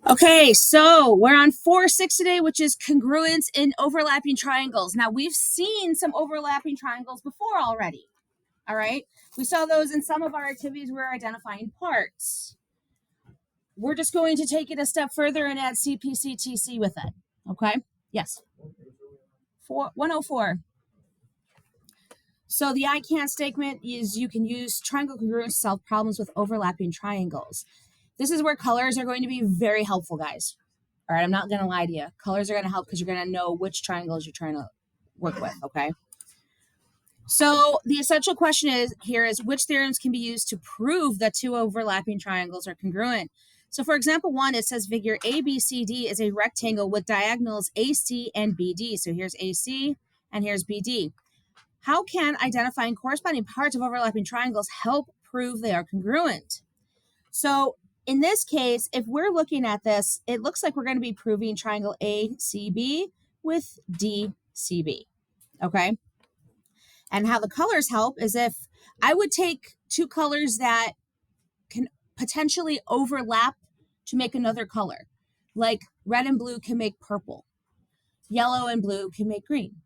Okay, so we're on 4-6 today, which is congruence in overlapping triangles. Now, we've seen some overlapping triangles before already, all right? We saw those in some of our activities where we're identifying parts. We're just going to take it a step further and add CPCTC with it, okay? Yes. 104. So the I can statement is you can use triangle congruence to solve problems with overlapping triangles. This is where colors are going to be very helpful, guys. All right, I'm not going to lie to you. Colors are going to help because you're going to know which triangles you're trying to work with, okay? So the essential question is here is which theorems can be used to prove that two overlapping triangles are congruent? So for example, one, it says figure ABCD is a rectangle with diagonals AC and BD. So here's AC and here's BD. How can identifying corresponding parts of overlapping triangles help prove they are congruent? So in this case, if we're looking at this, it looks like we're going to be proving triangle ACB with DCB, okay? And how the colors help is if I would take two colors that can potentially overlap to make another color, like red and blue can make purple, yellow and blue can make green,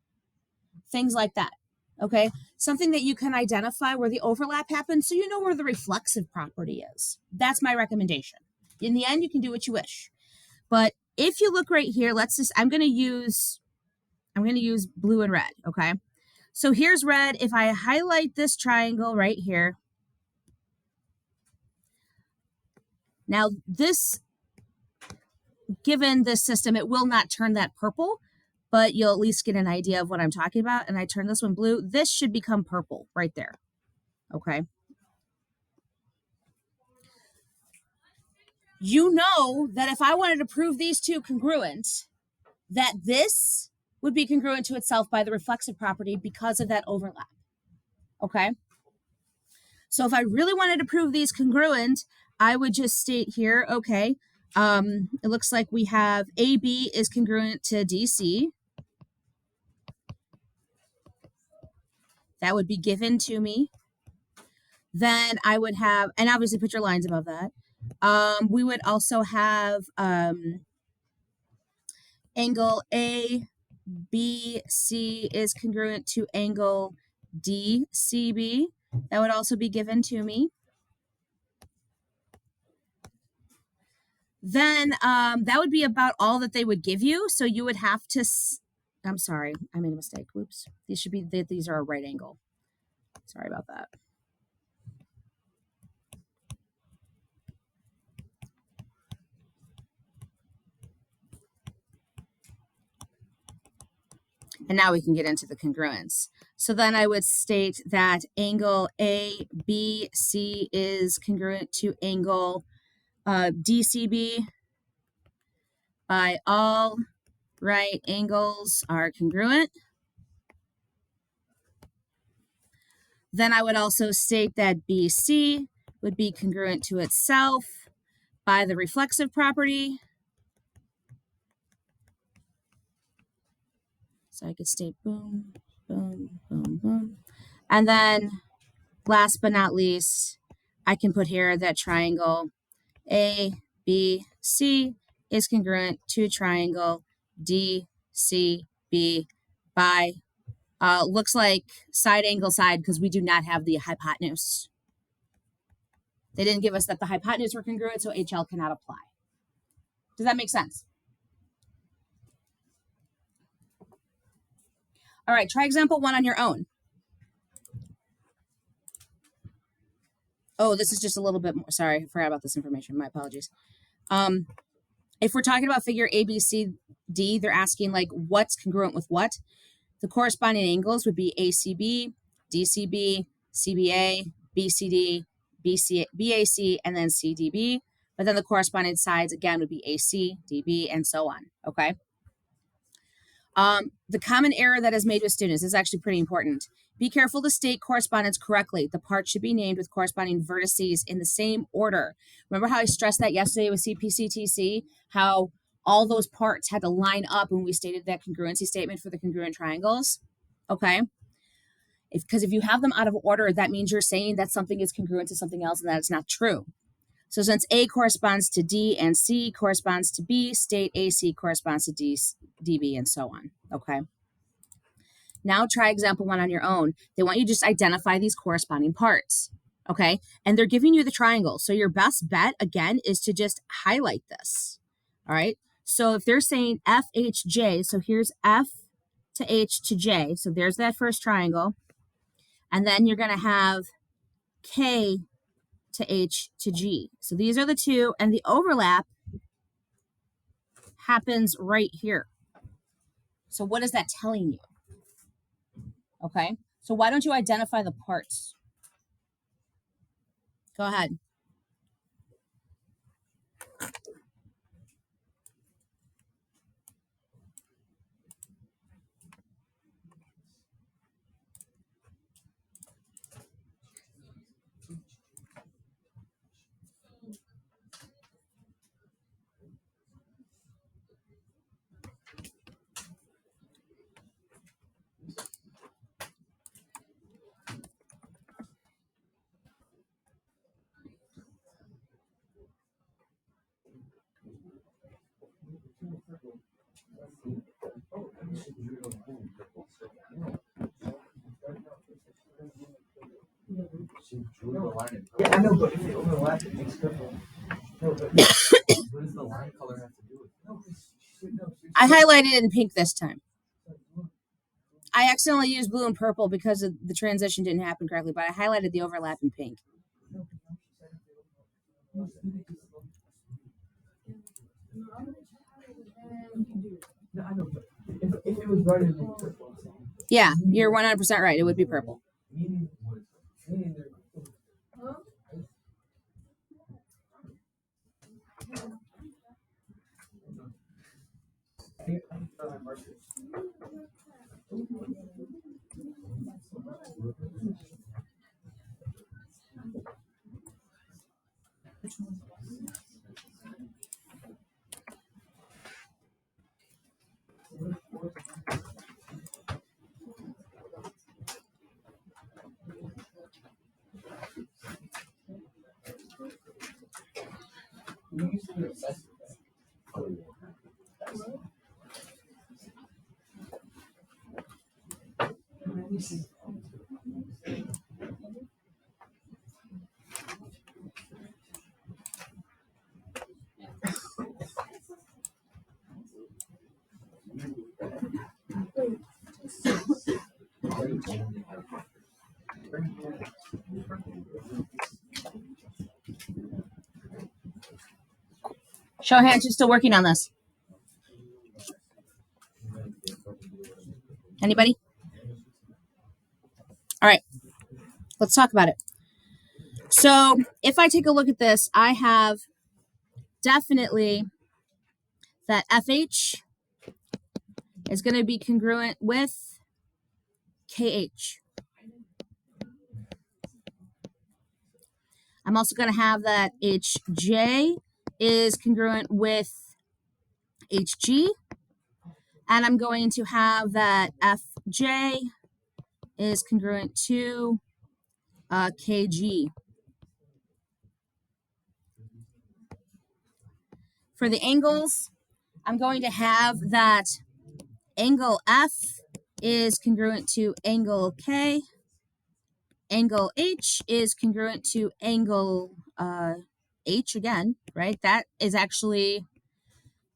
things like that. Okay, something that you can identify where the overlap happens so you know where the reflexive property is. That's my recommendation. In the end, you can do what you wish. But if you look right here, I'm going to use blue and red, okay? So here's red. If I highlight this triangle right here, now this, given this system, it will not turn that purple, but you'll at least get an idea of what I'm talking about. And I turn this one blue. This should become purple right there, okay? You know that if I wanted to prove these two congruent, that this would be congruent to itself by the reflexive property because of that overlap, okay? So if I really wanted to prove these congruent, I would just state here, okay, it looks like we have AB is congruent to DC. That would be given to me. Then I would have, and obviously put your lines above that. We would also have angle ABC is congruent to angle DCB. That would also be given to me. Then that would be about all that they would give you. So you would have to, I'm sorry, I made a mistake. Whoops. These are a right angle. Sorry about that. And now we can get into the congruence. So then I would state that angle ABC is congruent to angle DCB by all right angles are congruent. Then I would also state that BC would be congruent to itself by the reflexive property. So I could state boom, boom, boom, boom. And then last but not least, I can put here that triangle ABC is congruent to triangle DCB by, looks like side angle side because we do not have the hypotenuse. They didn't give us that the hypotenuse were congruent, so HL cannot apply. Does that make sense? All right, try example 1 on your own. Oh, this is just a little bit more. Sorry, I forgot about this information. My apologies. If we're talking about figure ABCD, they're asking like what's congruent with what. The corresponding angles would be ACB, DCB, CBA, BCD, BAC, and then CDB. But then the corresponding sides again would be AC, DB, and so on. Okay. The common error that is made with students is actually pretty important. Be careful to state correspondence correctly. The parts should be named with corresponding vertices in the same order. Remember how I stressed that yesterday with CPCTC, how all those parts had to line up when we stated that congruency statement for the congruent triangles? Okay. Because if you have them out of order, that means you're saying that something is congruent to something else, and that's not true. So since A corresponds to D and C corresponds to B, state AC corresponds to DB, and so on. Okay. Now try example 1 on your own. They want you to just identify these corresponding parts. Okay. And they're giving you the triangle. So your best bet, again, is to just highlight this. All right. So if they're saying FHJ, so here's F to H to J. So there's that first triangle. And then you're going to have K to H to G. So these are the two, and the overlap happens right here. So what is that telling you? Okay. So why don't you identify the parts? Go ahead. Yeah, I know, but if they overlap, it makes purple. No, but what does the line color have to do with it? I highlighted it in pink this time. I accidentally used blue and purple because the transition didn't happen correctly, but I highlighted the overlap in pink. No, I know, but if it was right, it would be purple. Yeah, you're 100% right. It would be purple. Meaning Show of hands, you're still working on this. Anybody? All right, let's talk about it. So if I take a look at this, I have definitely that FH is going to be congruent with KH. I'm also going to have that HJ is congruent with HG. And I'm going to have that FJ is congruent to KG. For the angles, I'm going to have that angle F is congruent to angle K. Angle H is congruent to angle H again, right? That is actually,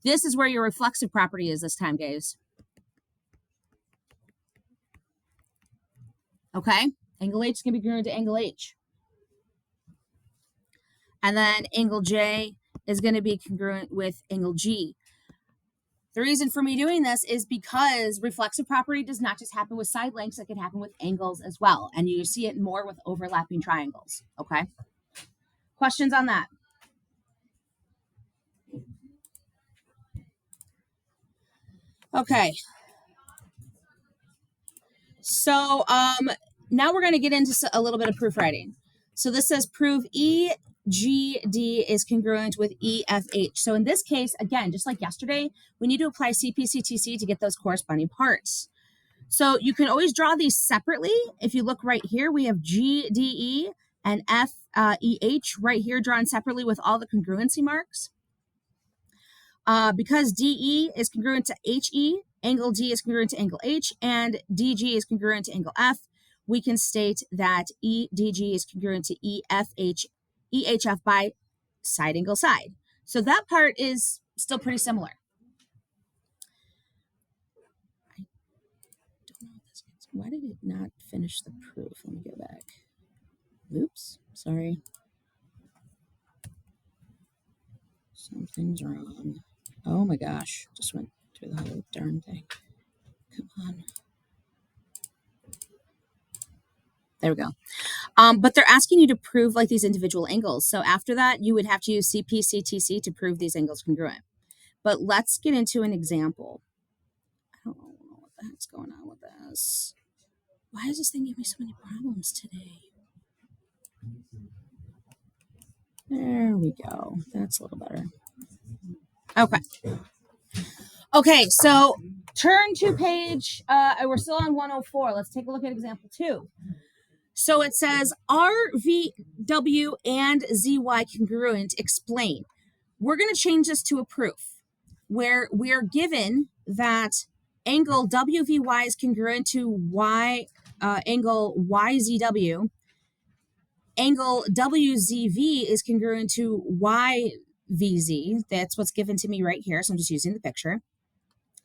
this is where your reflexive property is this time, guys. Okay? Angle H is going to be congruent to angle H. And then angle J is going to be congruent with angle G. The reason for me doing this is because reflexive property does not just happen with side lengths, it can happen with angles as well. And you see it more with overlapping triangles, okay? Questions on that? Okay. So now we're going to get into a little bit of proof writing. So this says prove EGD is congruent with EFH. So in this case, again, just like yesterday, we need to apply CPCTC to get those corresponding parts. So you can always draw these separately. If you look right here, we have GDE and EH right here drawn separately with all the congruency marks. Because DE is congruent to HE, angle D is congruent to angle H, and DG is congruent to angle F, we can state that EDG is congruent to EHF by side angle side. So that part is still pretty similar. I don't know what this is. Why did it not finish the proof? Let me go back. Oops, sorry. Something's wrong. Oh my gosh, just went through the whole darn thing. Come on. There we go. But they're asking you to prove like these individual angles. So after that, you would have to use CP/CTC to prove these angles congruent. But let's get into an example. I don't know what the heck's going on with this. Why is this thing giving me so many problems today? There we go. That's a little better. Okay. Okay, so turn to page, we're still on 104. Let's take a look at example 2. So it says, are VW and ZY congruent? Explain. We're going to change this to a proof where we're given that angle WVY is congruent to angle YZW. Angle WZV is congruent to YVZ. That's what's given to me right here. So I'm just using the picture.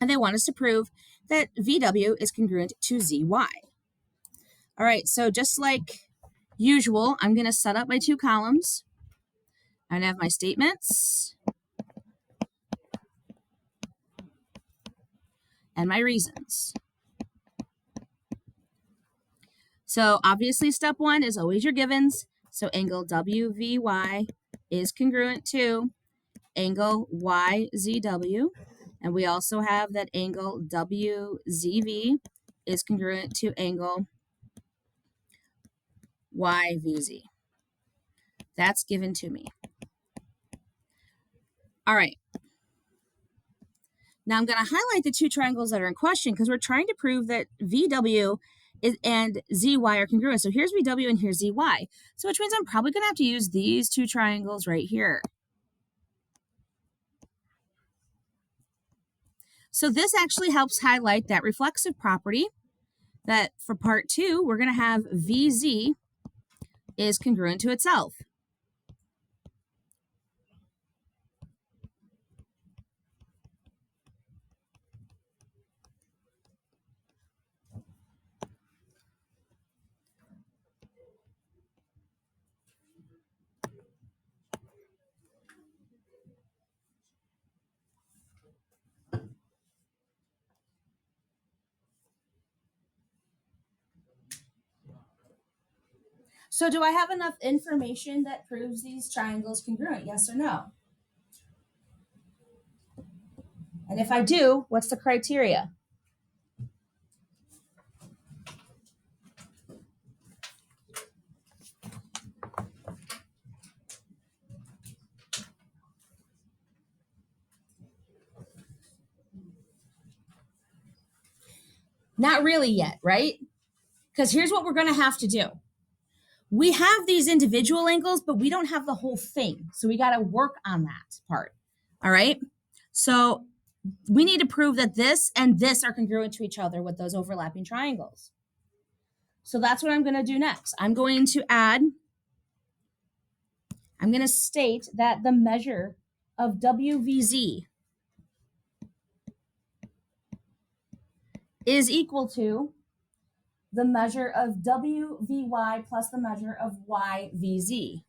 And they want us to prove that VW is congruent to ZY. All right, so just like usual, I'm going to set up my 2 columns. I'm going to have my statements and my reasons. So obviously step 1 is always your givens. So angle WVY is congruent to angle YZW. And we also have that angle WZV is congruent to angle YVZ. That's given to me. All right. Now I'm going to highlight the 2 triangles that are in question because we're trying to prove that VW and ZY are congruent. So here's VW and here's ZY. So which means I'm probably going to have to use these 2 triangles right here. So this actually helps highlight that reflexive property that for part 2, we're going to have VZ is congruent to itself. So do I have enough information that proves these triangles congruent? Yes or no? And if I do, what's the criteria? Not really yet, right? Because here's what we're going to have to do. We have these individual angles, but we don't have the whole thing. So we got to work on that part. All right. So we need to prove that this and this are congruent to each other with those overlapping triangles. So that's what I'm going to do next. I'm going to state that the measure of WVZ is equal to the measure of WVY plus the measure of YVZ.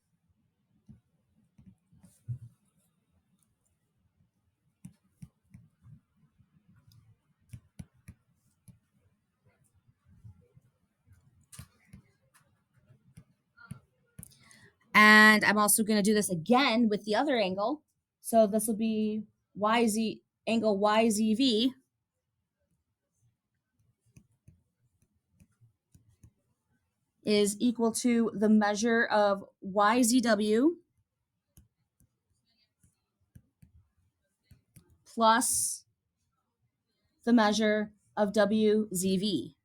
And I'm also going to do this again with the other angle. So this will be angle YZV is equal to the measure of YZW plus the measure of WZV.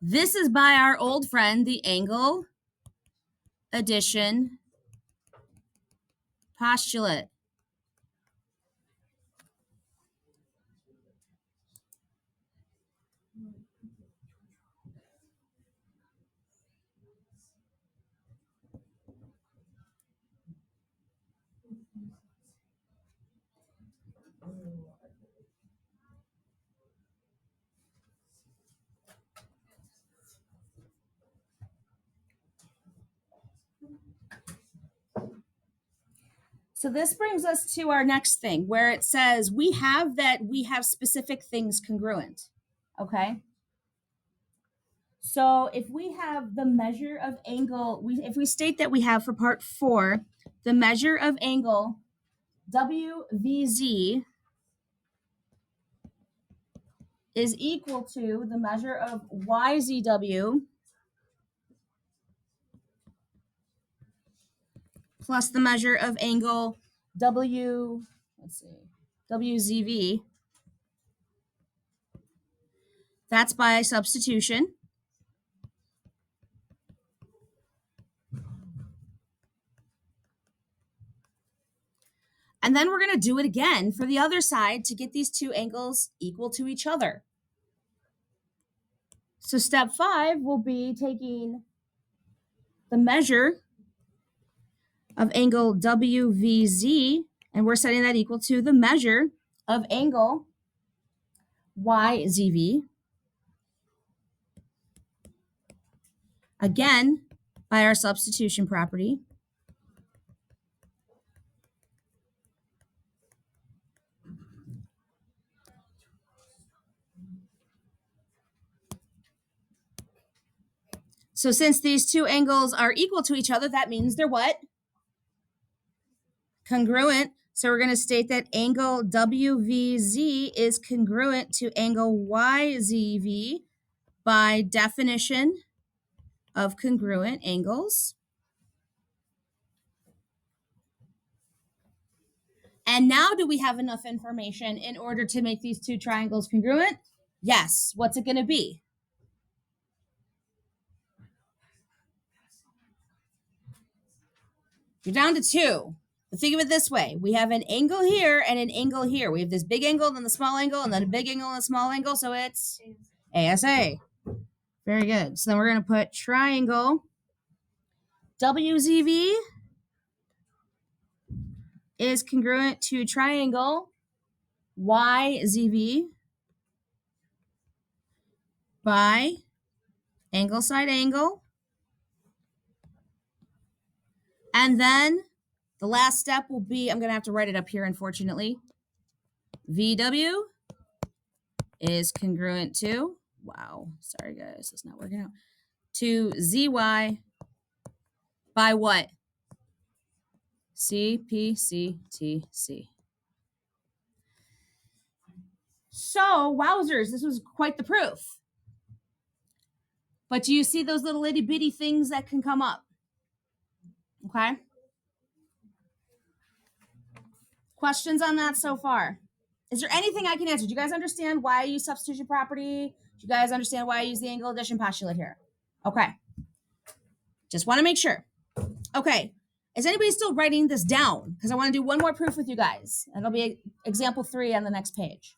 This is by our old friend, the angle addition postulate. So this brings us to our next thing where it says we have specific things congruent. Okay. So if we have the measure of angle, if we state that we have for part 4, the measure of angle WVZ is equal to the measure of YZW plus the measure of angle WZV. That's by substitution. And then we're going to do it again for the other side to get these two angles equal to each other. So step 5 will be taking the measure of angle WVZ, and we're setting that equal to the measure of angle YZV. Again, by our substitution property. So since these two angles are equal to each other, that means they're what? Congruent. So we're going to state that angle WVZ is congruent to angle YZV by definition of congruent angles. And now do we have enough information in order to make these two triangles congruent? Yes. What's it going to be? You're down to 2. But think of it this way. We have an angle here and an angle here. We have this big angle, then the small angle, and then a big angle and a small angle. So it's ASA. Very good. So then we're going to put triangle WZV is congruent to triangle YZV by angle side angle. And then the last step will be, I'm going to have to write it up here, unfortunately. VW is congruent to, wow, sorry guys, it's not working out, to ZY by what? CPCTC. So, wowzers, this was quite the proof. But do you see those little itty bitty things that can come up? Okay. Questions on that so far? Is there anything I can answer? Do you guys understand why I use substitution property? Do you guys understand why I use the angle addition postulate here? Okay. Just want to make sure. Okay. Is anybody still writing this down? Because I want to do one more proof with you guys. And it'll be example 3 on the next page.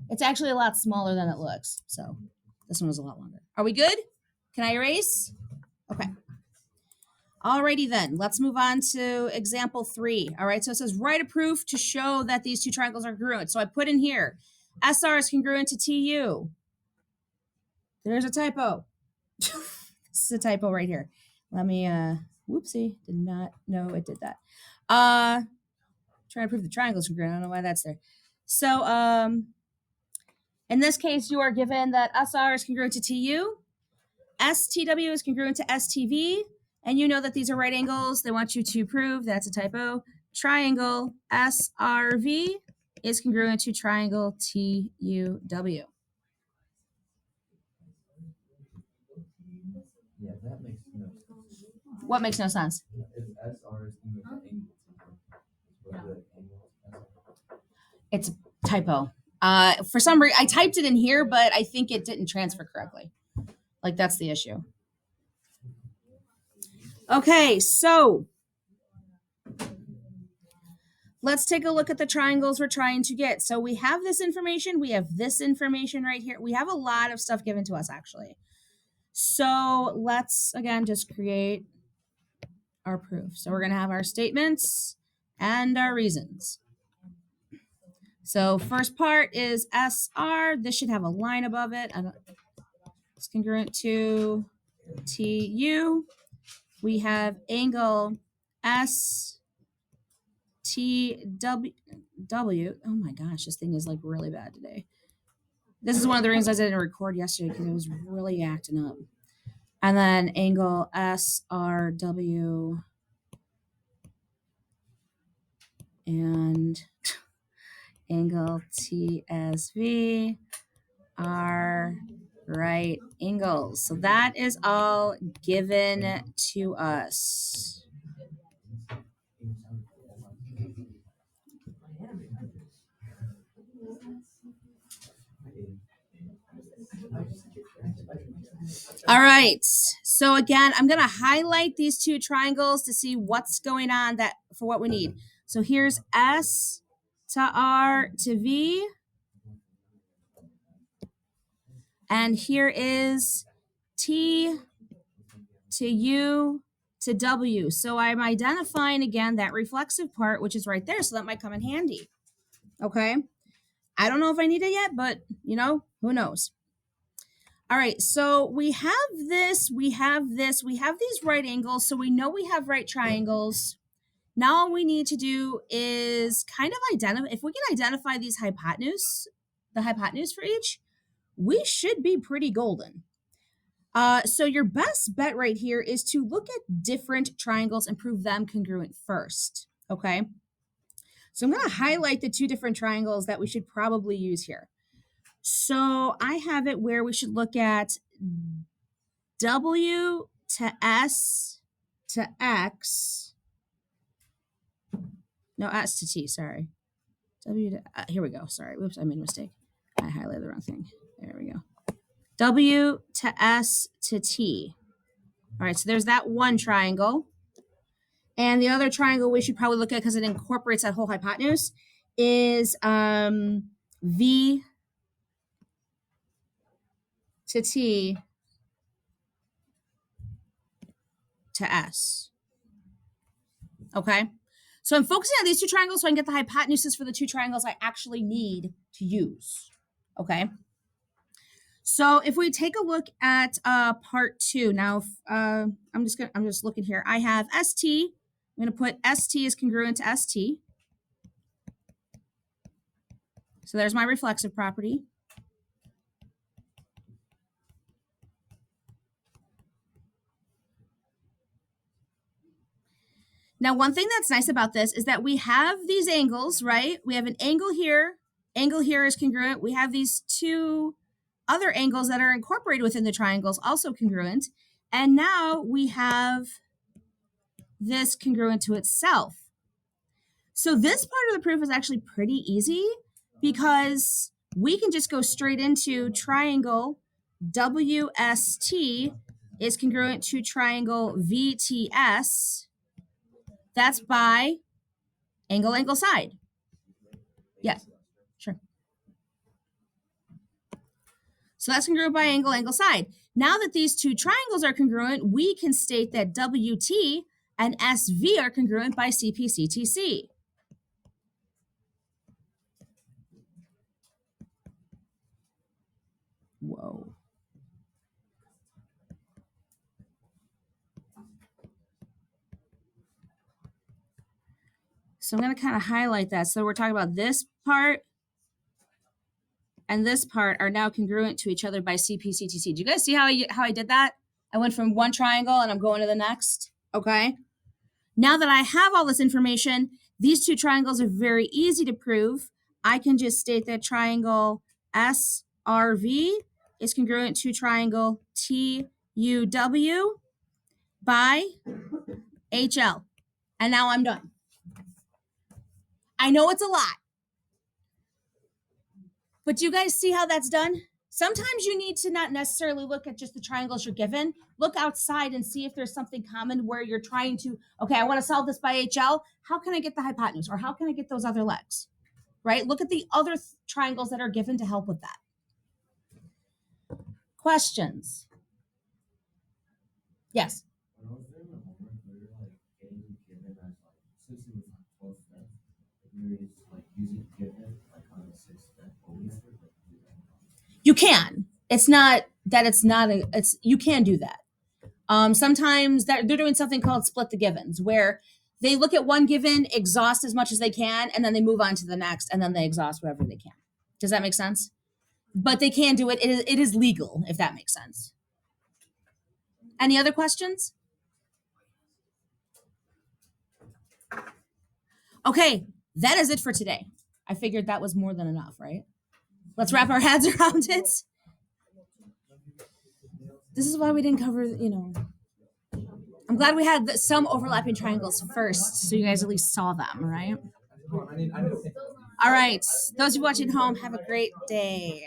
It's actually a lot smaller than it looks. So this one was a lot longer. Are we good? Can I erase? Okay. Alrighty then, let's move on to example 3. All right, so it says write a proof to show that these two triangles are congruent. So I put in here, SR is congruent to TU. There's a typo. This is a typo right here. Let me, whoopsie, did not know it did that. Trying to prove the triangles congruent. I don't know why that's there. So, in this case, you are given that SR is congruent to TU, STW is congruent to STV, and you know that these are right angles. They want you to prove that's a typo. Triangle SRV is congruent to triangle TUW. Yeah, that makes no sense. What makes no sense? If SR is equal to angle, but the angle is SR. It's a typo. For some reason, I typed it in here, but I think it didn't transfer correctly. Like, that's the issue. Okay, so let's take a look at the triangles we're trying to get. So we have this information. We have this information right here. We have a lot of stuff given to us, actually. So let's, again, just create our proof. So we're going to have our statements and our reasons. So first part is SR. This should have a line above it. It's congruent to TU. We have angle STW. Oh my gosh, this thing is like really bad today. This is one of the reasons I didn't record yesterday because it was really acting up. And then angle SRW and angle TSV are right angles. So that is all given to us. All right. So again, I'm going to highlight these two triangles to see what's going on that for what we need. So here's S to R to V. And here is T to U to W. So I'm identifying again that reflexive part, which is right there. So that might come in handy. Okay. I don't know if I need it yet, but you know, who knows? All right. So we have this, we have this, we have these right angles. So we know we have right triangles. Now all we need to do is kind of identify, if we can identify these hypotenuse, the hypotenuse for each, we should be pretty golden. So your best bet right here is to look at different triangles and prove them congruent first, okay? So I'm going to highlight the two different triangles that we should probably use here. So I have it where we should look at W to S to X. No, S to T, sorry. W to, here we go, sorry. Whoops, I made a mistake. I highlighted the wrong thing. There we go. W to S to T. All right, so there's that one triangle. And the other triangle we should probably look at because it incorporates that whole hypotenuse is V to T to S. Okay, so I'm focusing on these two triangles so I can get the hypotenuses for the two triangles I actually need to use. Okay. So if we take a look at part 2, now I'm just looking here. I have ST. I'm going to put ST is congruent to ST. So there's my reflexive property. Now, one thing that's nice about this is that we have these angles, right? We have an angle here is congruent. We have these two other angles that are incorporated within the triangles, also congruent. And now we have this congruent to itself. So this part of the proof is actually pretty easy because we can just go straight into triangle WST is congruent to triangle VTS. That's by angle, angle, side. Yes, sure. So that's congruent by angle, angle, side. Now that these two triangles are congruent, we can state that WT and SV are congruent by CPCTC. Whoa. So I'm going to kind of highlight that. So we're talking about this part and this part are now congruent to each other by CPCTC. Do you guys see how I did that? I went from one triangle and I'm going to the next. Okay. Now that I have all this information, these two triangles are very easy to prove. I can just state that triangle SRV is congruent to triangle TUW by HL. And now I'm done. I know it's a lot. But do you guys see how that's done? Sometimes you need to not necessarily look at just the triangles you're given. Look outside and see if there's something common where you're trying to, okay, I want to solve this by HL. How can I get the hypotenuse? Or how can I get those other legs? Right? Look at the other triangles that are given to help with that. Questions? Yes. When I was doing the homework, we were like getting given as like since it was like 12th step, we were just like using given like on the 6th step, but we never like do that. You can. It's not that it's not a it's you can do that. Sometimes they're doing something called split the givens, where they look at one given, exhaust as much as they can, and then they move on to the next, and then they exhaust whatever they can. Does that make sense? But they can do it. It is legal, if that makes sense. Any other questions? Okay, that is it for today. I figured that was more than enough, right? Let's wrap our heads around it. This is why we didn't cover, I'm glad we had some overlapping triangles first, so you guys at least saw them, right? I need to think. All right, those of you watching at home, have a great day.